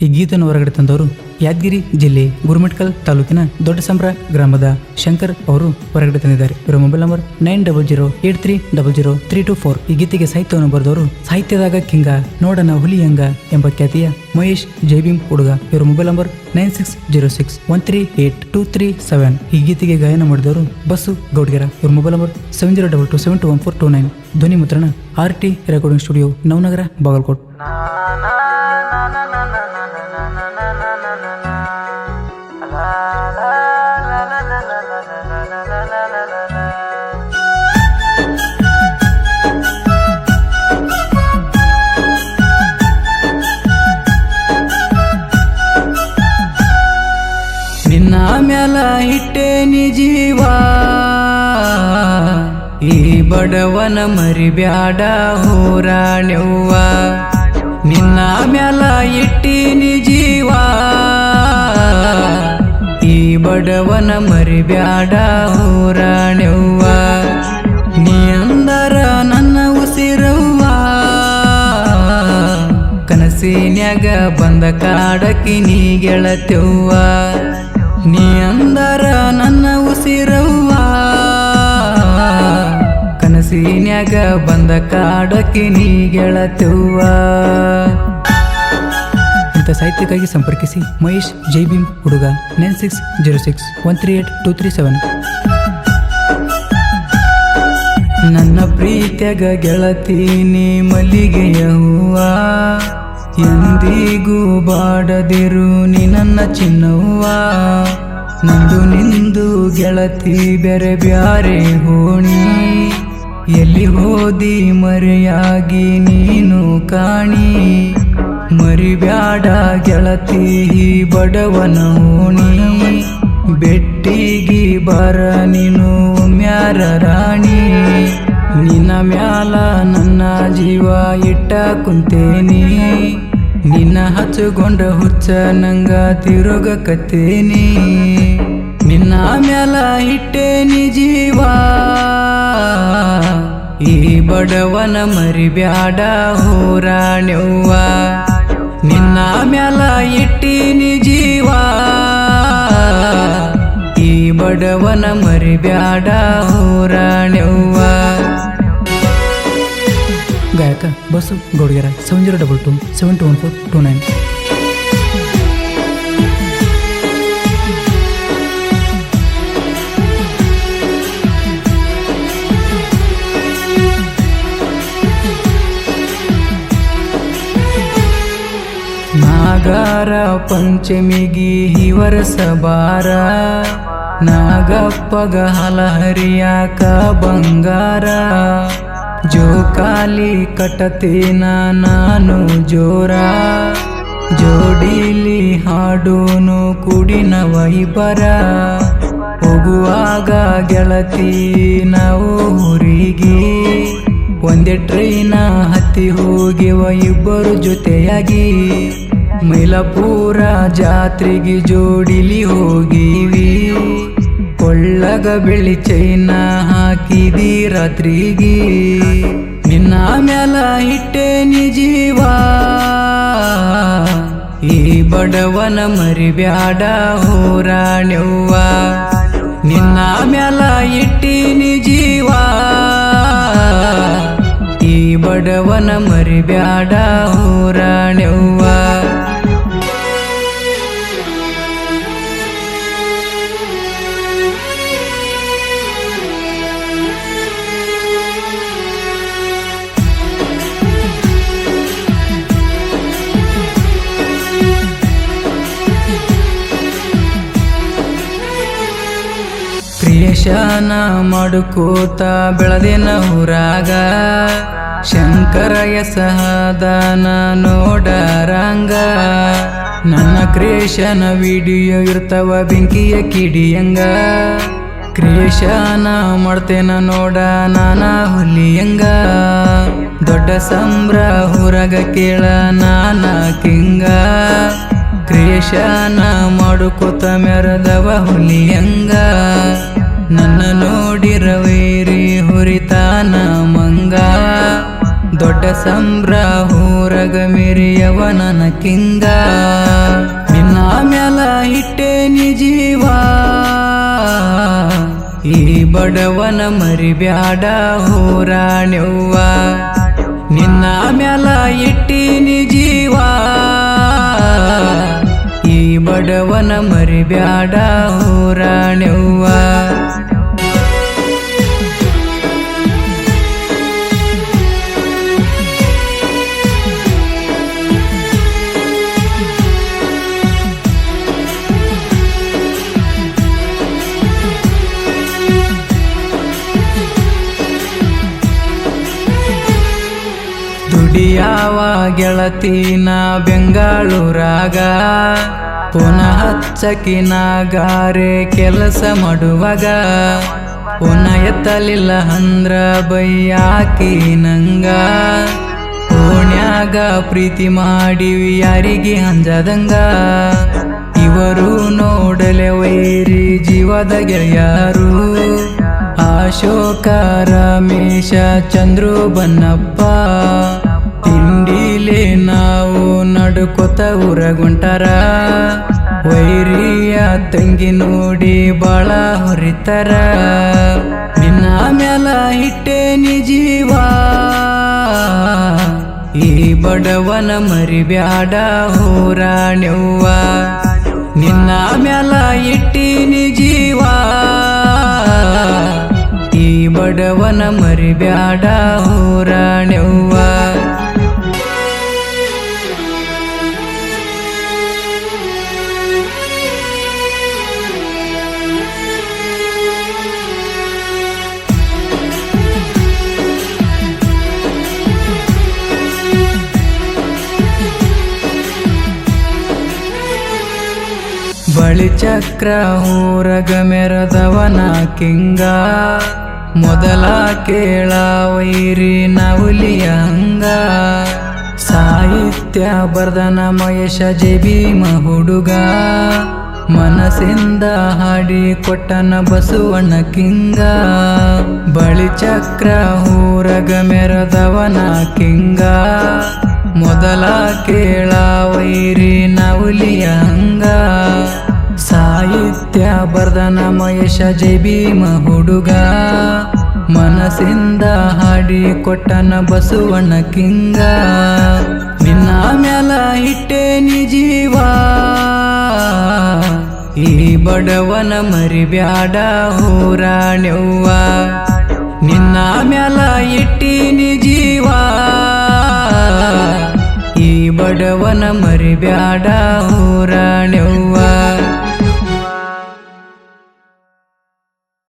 ಈ ಗೀತೆಯನ್ನು ಹೊರಗಡೆ ತಂದವರು ಯಾದಗಿರಿ ಜಿಲ್ಲೆ ಗುರುಮಿಟ್ಕಲ್ ತಾಲೂಕಿನ ದೊಡ್ಡ ಸಂಬ್ರ ಗ್ರಾಮದ ಶಂಕರ್ ಅವರು ಹೊರಗಡೆ ತಂದಿದ್ದಾರೆ. ಇವರ ಮೊಬೈಲ್ ನಂಬರ್ 9008300324. ಈ ಗೀತೆಗೆ ಸಾಹಿತ್ಯವನ್ನು ಬರೆದವರು ಸಾಹಿತ್ಯದಾಗ ಕಿಂಗ ನೋಡನ ಹುಲಿಯಂಗ ಎಂಬ ಖ್ಯಾತಿಯ ಮಹೇಶ್ ಜೈಭೀಮ್ ಹುಡುಗ. ಇವರ ಮೊಬೈಲ್ ನಂಬರ್ 9606138237. ಈ ಗೀತೆಗೆ ಗಾಯನ ಮಾಡಿದವರು ಬಸ್ಸು ಗೌಡ್ಗೆರ. ಇವರ ಮೊಬೈಲ್ ನಂಬರ್ 7022721429. ಧ್ವನಿ ಮುದ್ರಣ RT recording studio, Navanagar, Bagalkot. ನಿನ್ನ ಮ್ಯಾಲ ಇಟ್ಟೇನಿ ಜೀವ, ಈ ಬಡವನ ಮರಿಬ್ಯಾಡ ಹೋರಾಣ್ಯವ್ವ. ನಿನ್ನ ಮ್ಯಾಲ ಇಟ್ಟೀನಿ ಜೀವ, ಈ ಬಡವನ ಮರಿಬ್ಯಾಡ ಹೋರಾಣ್ಯವ್ವ. ನೀ ಅಂದರ ನನ್ನ ಉಸಿರವ್ವ, ಕನಸಿನ್ಯಾಗ ಬಂದ ಕಾಡಕಿ ನೀ ಗೆಳತ್ಯವ್ವ. ನೀ ಅಂದರ ನನ್ನ ಉಸಿರವ್ವ, ಕನಸಿನ್ಯಾಗ ಬಂದ ಕಾಡಕಿ ನೀ ಗೆಳತ್ಯವ್ವ. ಇಂಥ ಸಾಹಿತ್ಯಕ್ಕಾಗಿ ಸಂಪರ್ಕಿಸಿ ಮಹೇಶ್ ಜೈಭೀಮ್ ಹುಡುಗ 9606138237. ನನ್ನ ಪ್ರೀತ್ಯಾಗ ಗೆಳತೀನಿ ಮಲ್ಲಿಗೆಯ ಹೂವ, ಎಂದಿಗೂ ಬಾಡದಿರು ನೀ ನನ್ನ ಚಿನ್ನವ್ವ. ನಂದು ನಿಂದು ಗೆಳತಿ ಬೆರೆ ಬ್ಯಾರೆ ಹೋಣಿ, ಎಲ್ಲಿ ಹೋದಿ ಮರೆಯಾಗಿ ನೀನು ಕಾಣಿ. ಮರಿಬ್ಯಾಡ ಗೆಳತಿ ಬಡವನ ಹೋಣಿ, ಬೆಟ್ಟಿಗಿ ಬರ ನೀನು ಮ್ಯಾರ ರಾಣಿ. ನಿನ್ನ ಮ್ಯಾಲ ನನ್ನ ಜೀವ ಇಟ್ಟ ಕುಂತೇನಿ, ನಿನ್ನ ಹಚ್ಚುಗೊಂಡ ಹುಚ್ಚ ನಂಗ ತಿರುಗಕತ್ತೇನಿ. ನಿನ್ನ ಮ್ಯಾಲ ಇಟ್ಟೇನಿ ಜೀವ, ಈ ಬಡವನ ಮರಿಬ್ಯಾಡ ಹೋರಾಣ್ಯವ್ವ. ನಿನ್ನ ಮ್ಯಾಲ ಇಟ್ಟೀನಿ ಜೀವ, ಈ ಬಡವನ ಮರಿಬ್ಯಾಡ ಹೋರಾಣ್ಯವ್ವ. ಗಾಯಕ ಬಸ್ಸು ಗೌಡ್ಗೆರ 7022721429. ನಾಗರ ಪಂಚಮಿಗಿ ಹಿವರಸ ಬಾರ, ನಾಗಪ್ಪಗ ಹಲಹರಿಯಾಕ ಬಂಗಾರ. ಜೋಕಾಲಿ ಕಟತೇನ ನಾನು ಜೋರ, ಜೋಡಿಲಿ ಹಾಡೋನು ಕುಡಿನ ವೈಬರ. ಹೋಗುವಾಗ ಗೆಳತಿ ನಾವು ಊರಿಗೆ, ಒಂದೇ ಟ್ರೈನ ಹತ್ತಿ ಹೋಗಿವ ಇಬ್ಬರು ಜೊತೆಯಾಗಿ. ಮೈಲಾಪುರ ಜಾತ್ರೆಗೆ ಜೋಡಿಲಿ ಹೋಗಿವಿ, ಕೊಳ್ಳಗ ಬೆಳಿ ಚೈನ ಹಾಕಿದಿ ರಾತ್ರಿಗೆ. ನಿನ್ನ ಮ್ಯಾಲ ಇಟ್ಟೇನಿ ಜೀವ, ಈ ಬಡವನ ಮರಿಬ್ಯಾಡ ಹೋರಾಣ್ಯವ್ವ. ನಿನ್ನ ಮ್ಯಾಲ ಇಟ್ಟೀನಿ ಜೀವ, ಈ ಬಡವನ ಮರಿಬ್ಯಾಡ ಹೋರಾಣ್ಯವ್ವ. ಕ್ರಿಯೇಶನ ಮಾಡುಕೋತ ಬೆಳೆದಿನ ಊರಾಗ, ಶಂಕರ ಎಸಹದಾನ ನೋಡರಂಗ. ನನ್ನ ಕ್ರಿಯೇಶನ ವಿಡಿಯೋ ಇರ್ತವ ಬೆಂಕಿಯ ಕಿಡಿಯಂಗ. ಕ್ರಿಯೇಶನ ಮಾಡ್ತೇನ ನೋಡ ನಾನ ಹುಲಿಯಂಗ. ದೊಡ್ಡ ಸಂಬ್ರ ಊರಾಗ ಕೇಳ ನಾನ ಕಿಂಗ. ಕ್ರಿಯೇಶನ ಮಾಡುಕೋತ ಮೆರದವ ಹುಲಿಯಂಗ. ನನ್ನ ನೋಡಿರವೇರಿ ಹುರಿತಾನ ಮಂಗ. ದೊಡ್ಡ ಸಂಬ್ರ ಊರಗ ಮೆರಿಯವ ನನ್ನ ಕಿಂಗ. ಬಡವನ ಮರಿಬ್ಯಾಡ ಹೋರಾಣ್ಯವ್ವ ನಿನ್ನ ಮ್ಯಾಲ ಇಟ್ಟಿನಿ ಜೀವ ಈ ಬಡವನ ಮರಿಬ್ಯಾಡ ಹೋರಾಣ್ಯವ್ವ ದುಡಿಯಾವ ಗೆಳತಿನ ಬೆಂಗಳೂರಾಗ ಪುನಃ ಹಚ್ಚಕಿನಾಗಾರೆ ಕೆಲಸ ಮಾಡುವಾಗ ಪುನಃ ಎತ್ತಲಿಲ್ಲ ಅಂದ್ರ ಬೈಯಾಕಿ ನಂಗ ಓಣ್ಯಾಗ ಪ್ರೀತಿ ಮಾಡಿವಿ ಯಾರಿಗೆ ಅಂಜದಂಗ ಇವರು ನೋಡಲೆ ವೈರಿ ಜೀವದ ಗೆಳೆಯರು ಅಶೋಕ ರಮೇಶ ಚಂದ್ರು ಬನ್ನಪ್ಪ ತಿಂಡಿಲೆ ನಾವು ನಡ್ಕೊತ ಊರಗುಂಟಾರ ವೈರಿಯ ತಂಗಿ ನೋಡಿ ಬಾಳ ಹೊರಿತಾರ ನಿನ್ನ ಮ್ಯಾಲ ಇಟ್ಟೇನಿ ಜೀವ ಈ ಬಡವನ ಮರಿಬ್ಯಾಡ ಹೋರಾಣ್ಯವ್ವ ನಿನ್ನ ಮ್ಯಾಲ ಇಟ್ಟಿನಿ ಜೀವ ಈ ಬಡವನ ಮರಿಬ್ಯಾಡ ಹೋರಾಣ್ಯವ್ವ ಬಳಿ ಚಕ್ರ ಊರಗ ಮೆರದವನ ಕಿಂಗ ಮೊದಲ ಕೇಳ ವೈರಿ ನವುಲಿಯ ಹಂಗ ಸಾಹಿತ್ಯ ಬರ್ದನ ಮಹೇಶ ಜೆಬೀಮ ಹುಡುಗ ಮನಸ್ಸಿಂದ ಹಾಡಿ ಕೊಟ್ಟನ ಬಸವಣ್ಣ ಕಿಂಗ ಬಳಿ ಚಕ್ರ ಊರಗ ಮೆರದವನ ಕಿಂಗ ಮೊದಲ ಕೇಳ ವೈರಿ ನವುಲಿಯ ಹಂಗ ಸಾಹಿತ್ಯ ಬರ್ದನ ಮಹೇಶ ಜೆಬೀಮ ಹುಡುಗ ಮನಸ್ಸಿಂದ ಹಾಡಿ ಕೊಟ್ಟನ ಬಸವಣ್ಣ ಕಿಂಗ ನಿನ್ನ ಮ್ಯಾಲ ಇಟ್ಟೇನಿ ಜೀವ ಈ ಬಡವನ ಮರಿಬ್ಯಾಡ ಹೋರಾಣ್ಯವ್ವ ನಿನ್ನ ಮ್ಯಾಲ ಇಟ್ಟಿನಿ ಜೀವ ಈ ಬಡವನ ಮರಿಬ್ಯಾಡ ಹೋರಾಣ್ಯವ್ವ